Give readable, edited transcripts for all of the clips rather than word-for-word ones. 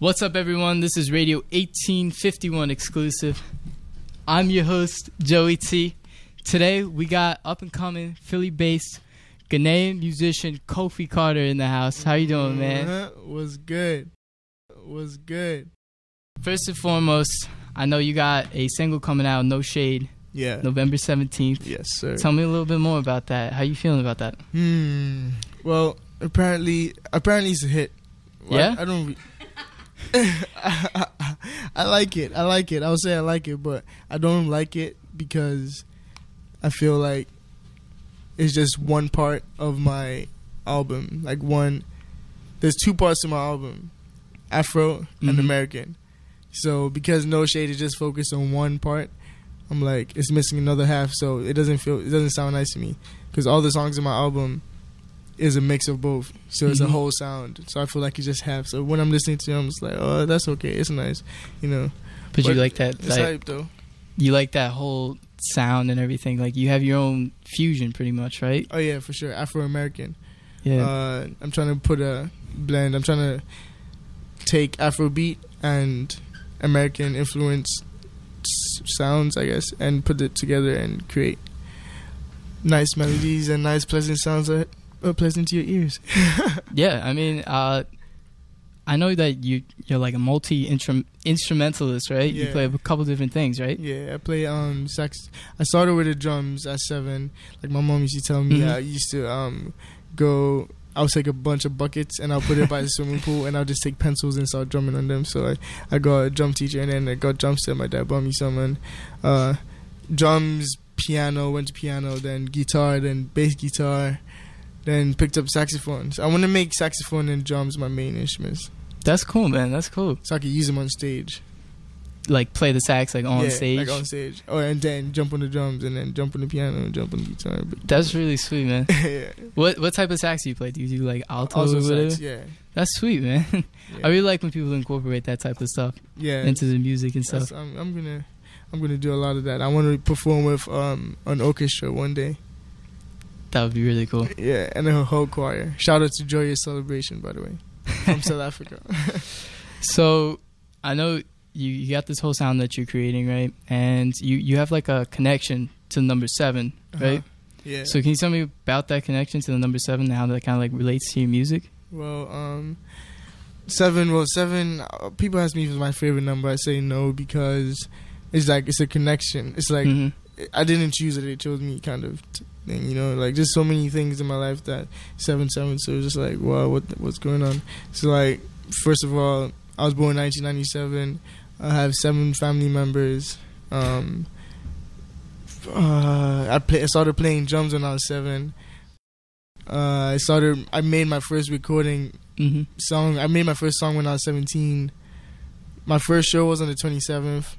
What's up, everyone? This is Radio 1851 exclusive. I'm your host, Joey T. Today, we got up-and-coming, Philly-based, Ghanaian musician Kofie Carter in the house. How you doing, man? What's good? What's good? First and foremost, I know you got a single coming out, No Shade. Yeah. November 17th. Yes, sir. Tell me a little bit more about that. How you feeling about that? Well, apparently it's a hit. Well, Yeah? I don't... I like it. I would say I like it, but I don't like it because I feel like it's just one part of my album. There's two parts to my album, Afro and American. So because No Shade is just focused on one part, I'm like, it's missing another half, so it doesn't sound nice to me. Because all the songs in my album is a mix of both, so it's a whole sound. So I feel like it's just half. So when I'm listening to it, I'm just like, oh, that's okay, it's nice, you know. But you like that? It's hype though. You like that whole sound and everything. Like you have your own fusion, pretty much, right? Oh yeah, for sure. Afro American. Yeah. I'm trying to put a blend. I'm trying to take Afrobeat and American influence sounds, I guess, and put it together and create nice melodies and nice pleasant sounds that are pleasant to your ears. Yeah, I mean, I know that you're like a multi-instrumentalist, right? Yeah. You play a couple different things, right? Yeah, I play sax. I started with the drums at 7. Like my mom used to tell me, I used to go. I'll take a bunch of buckets and I'll put it by the swimming pool and I'll just take pencils and start drumming on them. So I got a drum teacher and then I got drum set. My dad bought me some, and drums, piano, went to piano, then guitar, then bass guitar, then picked up saxophone. So I want to make saxophone and drums my main instruments. That's cool, man. That's cool. So I can use them on stage. Like play the sax like on stage? Like on stage. Oh, and then jump on the drums and then jump on the piano and jump on the guitar. That's really sweet, man. Yeah. What type of sax do you play? Do you do like alto Also or whatever? sax, yeah. That's sweet, man. Yeah. I really like when people incorporate that type of stuff into the music and stuff. I'm gonna do a lot of that. I want to perform with an orchestra one day. That would be really cool. Yeah, and a whole choir. Shout out to Joyous Celebration, by the way, from South Africa. So I know you got this whole sound that you're creating, right? And you have like a connection to the number 7, right? Yeah. So can you tell me about that connection to the number 7 and how that kind of like relates to your music? Well, 7. Well, 7. People ask me if it's my favorite number. I say no because it's like it's a connection. It's like I didn't choose it; it chose me, kind of thing. You know, like just so many things in my life that 7. So it's just like, wow, what's going on? So like, first of all, I was born in 1997. I have 7 family members. I started playing drums when I was 7. I made my first recording song. I made my first song when I was 17. My first show was on the 27th.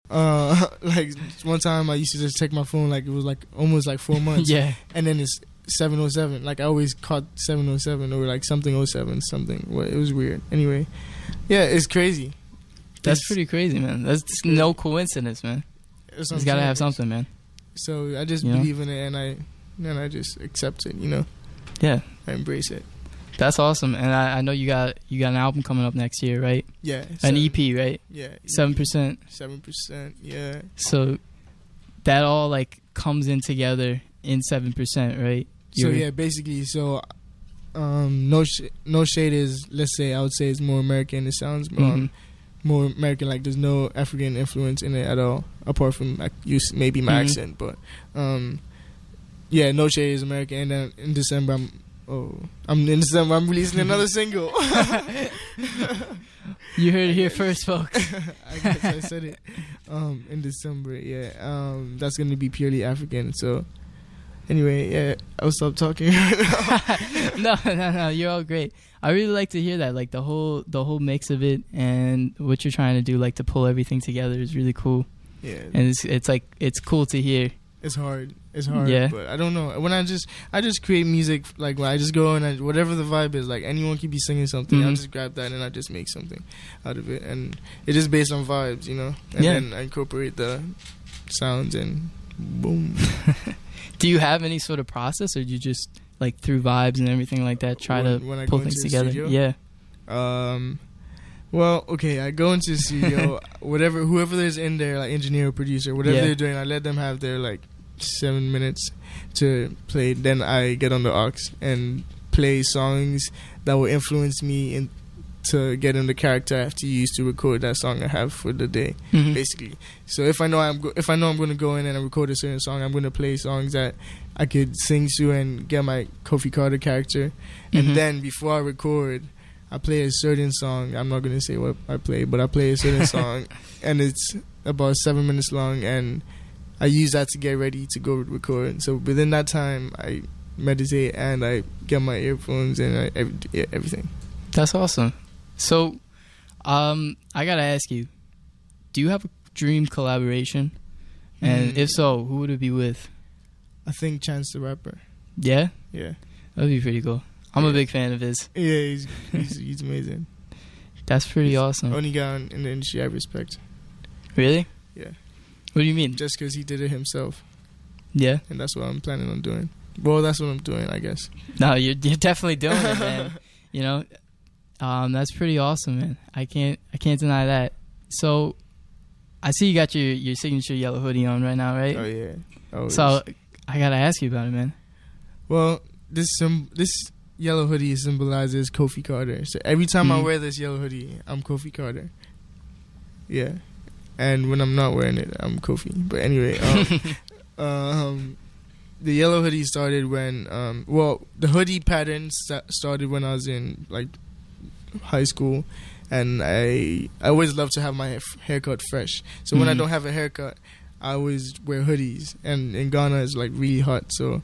Like one time I used to just check my phone like it was like almost like 4 months. Yeah. And then it's 707. Like I always caught 707 or like something 07 something. Well, it was weird. Anyway, yeah, it's crazy. That's pretty crazy, man. That's no coincidence, man. It's gotta have something, man. So I just believe in it, and I just accept it, you know. Yeah, I embrace it. That's awesome, and I know you got an album coming up next year, right? Yeah, an EP, right? Yeah, 7%. 7%, yeah. So that all like comes in together in 7%, right? So yeah, basically, so No Shade is, let's say, I would say it's more American. It sounds more American, like there's no African influence in it at all, apart from like maybe my accent. But yeah, No Shade is American. And then in December, I'm releasing another single. You heard it here first, folks. I guess I said it. In December, yeah. That's gonna be purely African. So anyway, yeah, I'll stop talking right now. No, you're all great. I really like to hear that, like the whole mix of it and what you're trying to do, like to pull everything together is really cool. Yeah, and it's like it's cool to hear. It's hard, yeah. But I don't know. When I just create music, like when I just go and whatever the vibe is, like anyone can be singing something. I'll just grab that and I just make something out of it, and it's just based on vibes, you know. And then I incorporate the sounds and boom. Do you have any sort of process, or do you just like through vibes and everything like that try to pull things together? Yeah. Well, okay, I go into the studio, whoever is in there, like engineer or producer, whatever they're doing, I let them have their like 7 minutes to play. Then I get on the aux and play songs that will influence me to get in the character I have to use to record that song I have for the day, basically. So if I know I'm going to go in and record a certain song, I'm going to play songs that I could sing to and get my Kofie Carter character. And then before I record, I play a certain song. I'm not going to say what I play, but I play a certain song, and it's about 7 minutes long, and I use that to get ready to go record. So within that time, I meditate and I get my earphones and everything. That's awesome. So, I gotta ask you, do you have a dream collaboration? And if so, who would it be with? I think Chance the Rapper. Yeah? Yeah. That'd be pretty cool. I'm a big fan of his. Yeah, he's amazing. That's pretty awesome. Only guy in the industry I respect. Really? Yeah. What do you mean? Just because he did it himself. Yeah? And that's what I'm planning on doing. Well, that's what I'm doing, I guess. No, you're definitely doing it, man. You know? That's pretty awesome, man. I can't deny that. So, I see you got your signature yellow hoodie on right now, right? Oh yeah. Always. So I gotta ask you about it, man. Well, this yellow hoodie symbolizes Kofie Carter. So every time I wear this yellow hoodie, I'm Kofie Carter. Yeah, and when I'm not wearing it, I'm Kofie. But anyway, the yellow hoodie started when the hoodie pattern started when I was in like high school, and I always love to have my haircut fresh. So when I don't have a haircut, I always wear hoodies, and in Ghana it's like really hot, so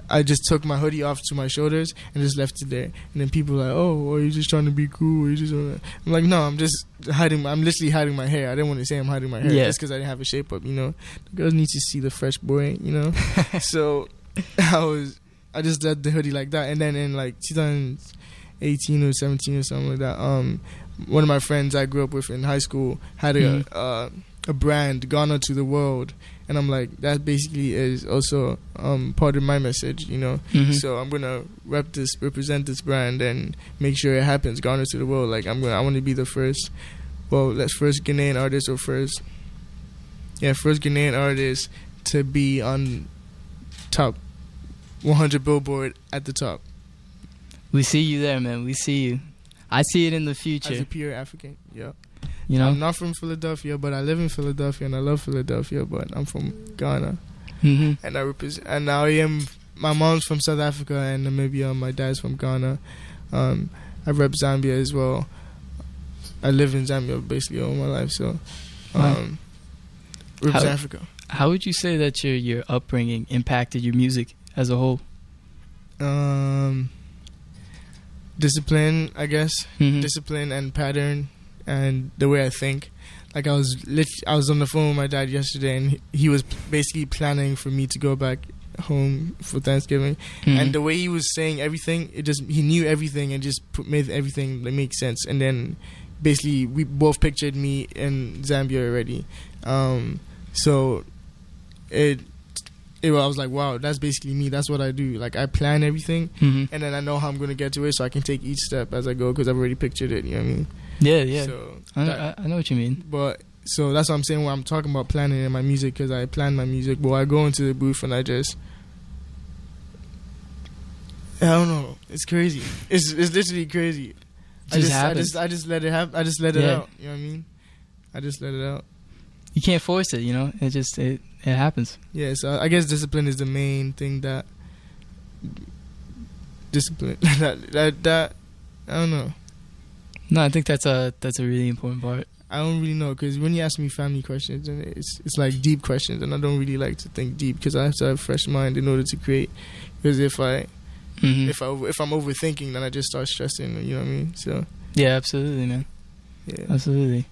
I just took my hoodie off to my shoulders and just left it there. And then people are like, "Oh, are you just trying to be cool? Are you just?" I'm like, "No, I'm just hiding. I'm literally hiding my hair. I didn't want to say I'm hiding my hair just because I didn't have a shape up. You know, the girls need to see the fresh boy. You know." So I just did the hoodie like that, and then in like 2018 or 17 or something like that, one of my friends I grew up with in high school had a brand, Ghana to the world, and I'm like, that basically is also part of my message, you know. So I'm gonna represent this brand and make sure it happens, Ghana to the world. Like I want to be the first Ghanaian artist, or first Ghanaian artist to be on top 100 Billboard at the top. We see you there, man. We see you. I see it in the future. As a pure African, yeah. You know, I'm not from Philadelphia, but I live in Philadelphia and I love Philadelphia. But I'm from Ghana, and I represent. And now my mom's from South Africa and Namibia. My dad's from Ghana. I rep Zambia as well. I live in Zambia basically all my life. So, represent Africa. How would you say that your upbringing impacted your music as a whole? Discipline, I guess. Discipline and pattern. And the way I think, like I was on the phone with my dad yesterday, and he was basically planning for me to go back home for Thanksgiving. And the way he was saying everything, he knew everything and just made everything make sense. And then basically we both pictured me in Zambia already. So I was like, wow, that's basically me. That's what I do. Like I plan everything, and then I know how I'm gonna get to it, so I can take each step as I go because I've already pictured it. You know what I mean? Yeah. So I know what you mean. But so that's what I'm saying when I'm talking about planning in my music, because I plan my music. But I go into the booth and I don't know. It's crazy. It's literally crazy. I just let it happen. I just let it out. You know what I mean? I just let it out. You can't force it. You know, it happens. Yeah. So I guess discipline is the main thing that discipline that I don't know. No, I think that's a really important part. I don't really know, because when you ask me family questions, and it's like deep questions, and I don't really like to think deep because I have to have a fresh mind in order to create. Because if I'm overthinking, then I just start stressing. You know what I mean? So yeah, absolutely, man. Yeah, absolutely.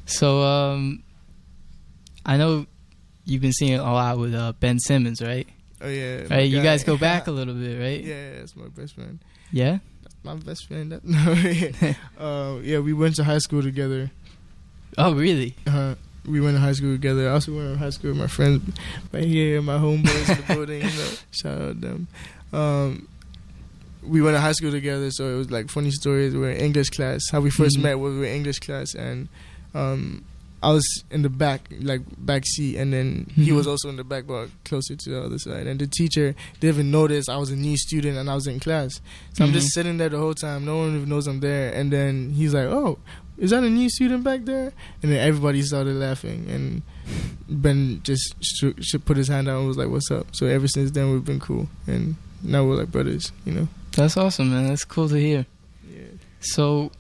So I know you've been seeing a lot with Ben Simmons, right? Oh yeah, right. You guys go back a little bit, right? Yeah, that's my best friend. Yeah. My best friend. Yeah, we went to high school together. Oh, really? We went to high school together. I also went to high school with my friends right here, my homeboys in the building. You know, shout out them. we went to high school together, so it was like funny stories. We were in English class. How we first met was we were in English class, and I was in the back seat, and then he was also in the back, but closer to the other side. And the teacher didn't even notice I was a new student and I was in class. So I'm just sitting there the whole time. No one even knows I'm there. And then he's like, "Oh, is that a new student back there?" And then everybody started laughing. And Ben just should put his hand out and was like, "What's up?" So ever since then, we've been cool. And now we're like brothers, you know? That's awesome, man. That's cool to hear. Yeah. So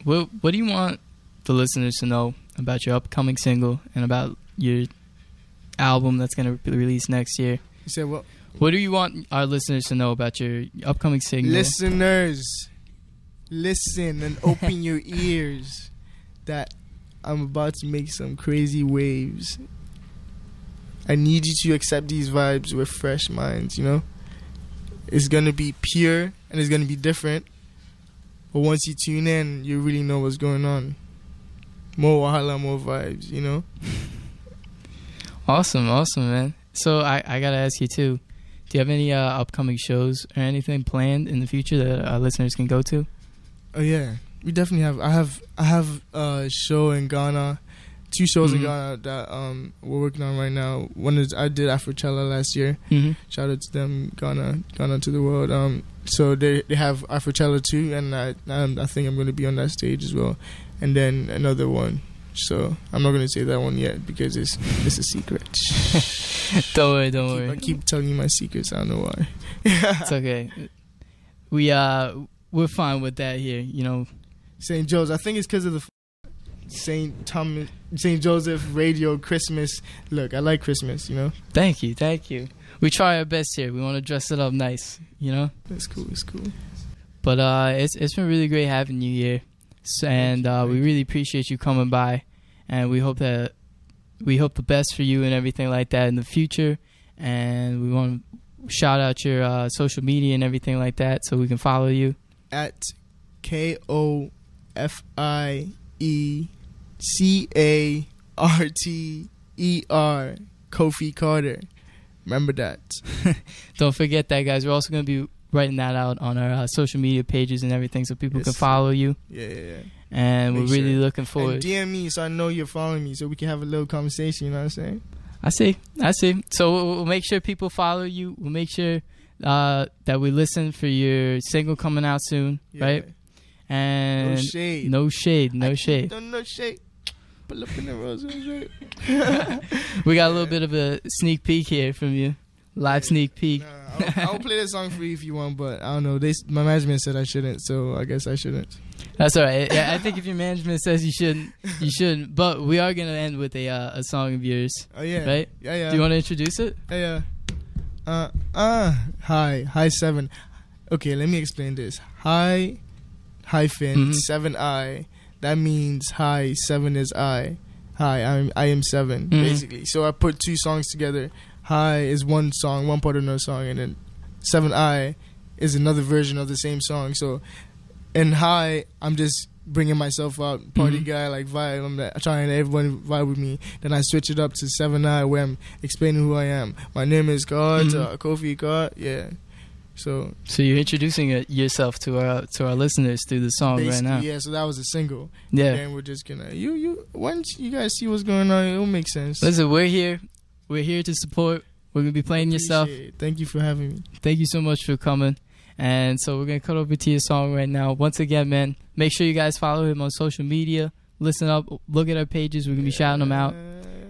what do you want the listeners to know about your upcoming single and about your album that's going to be released next year? You said what? What do you want our listeners to know about your upcoming single? Listeners, listen and open your ears that I'm about to make some crazy waves. I need you to accept these vibes with fresh minds, you know? It's going to be pure and it's going to be different. But once you tune in, you really know what's going on. More wahala, more vibes, you know? Awesome, man. So I got to ask you, too. Do you have any upcoming shows or anything planned in the future that our listeners can go to? Oh, yeah. We definitely have. I have a show in Ghana. 2 shows in Ghana that we're working on right now. One is I did Afrochella last year. Shout out to them, Ghana to the world. So they have Afrochella too, and I think I'm going to be on that stage as well. And then another one. So I'm not going to say that one yet because it's a secret. Don't worry. I keep telling you my secrets. I don't know why. It's okay. We're fine with that here. You know, St. Joe's. I think it's because of the St. Joseph Radio Christmas. Look, I like Christmas, you know? Thank you. We try our best here. We want to dress it up nice, you know? It's cool. But it's been really great having you here. And we really appreciate you coming by. And we hope the best for you and everything like that in the future. And we want to shout out your social media and everything like that so we can follow you. At KOFIECARTER Kofie Carter. Remember that. Don't forget that, guys. We're also going to be writing that out on our social media pages and everything so people can follow you. Yeah. And we're really looking forward. And DM me so I know you're following me so we can have a little conversation, you know what I'm I saying? see. So we'll make sure people follow you. We'll make sure that we listen for your single coming out soon, right? And no shade. No shade. Pull up in the rose. We got a little bit of a sneak peek here from you. Live sneak peek. I'll play that song for you if you want, but I don't know. My management said I shouldn't, so I guess I shouldn't. That's all right. I think if your management says you shouldn't, you shouldn't. But we are going to end with a song of yours. Oh, yeah. Right? Yeah. Do you want to introduce it? Yeah. Hi 7. Okay, let me explain this. Hi hyphen 7I. That means hi, 7 is I. Hi, I am 7, basically. So I put 2 songs together. Hi is one song, one part of another song, and then 7I is another version of the same song. So in hi, I'm just bringing myself out, party guy, like vibe. I'm trying to everyone vibe with me. Then I switch it up to 7I, where I'm explaining who I am. My name is Carter, Kofie Carter. Yeah. So you're introducing yourself to our listeners through the song right now. Yeah, so that was a single. Yeah. And then we're just gonna once you guys see what's going on, it'll make sense. Listen, we're here to support. We're gonna be playing your stuff. Thank you for having me. Thank you so much for coming. And so we're gonna cut over to your song right now. Once again, man, make sure you guys follow him on social media. Listen up, look at our pages. We're gonna be shouting them out.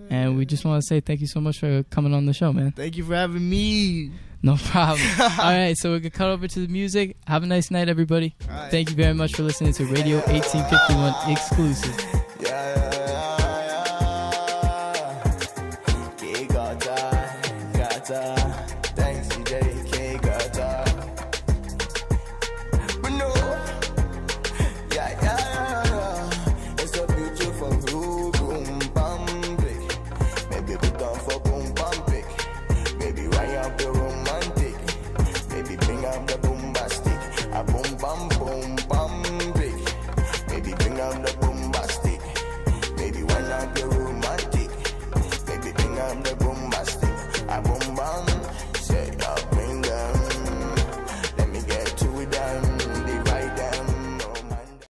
And we just want to say thank you so much for coming on the show, man. Thank you for having me. No problem. All right, so we're going to cut over to the music. Have a nice night, everybody. Thank you very much for listening to Radio 1851 Exclusive.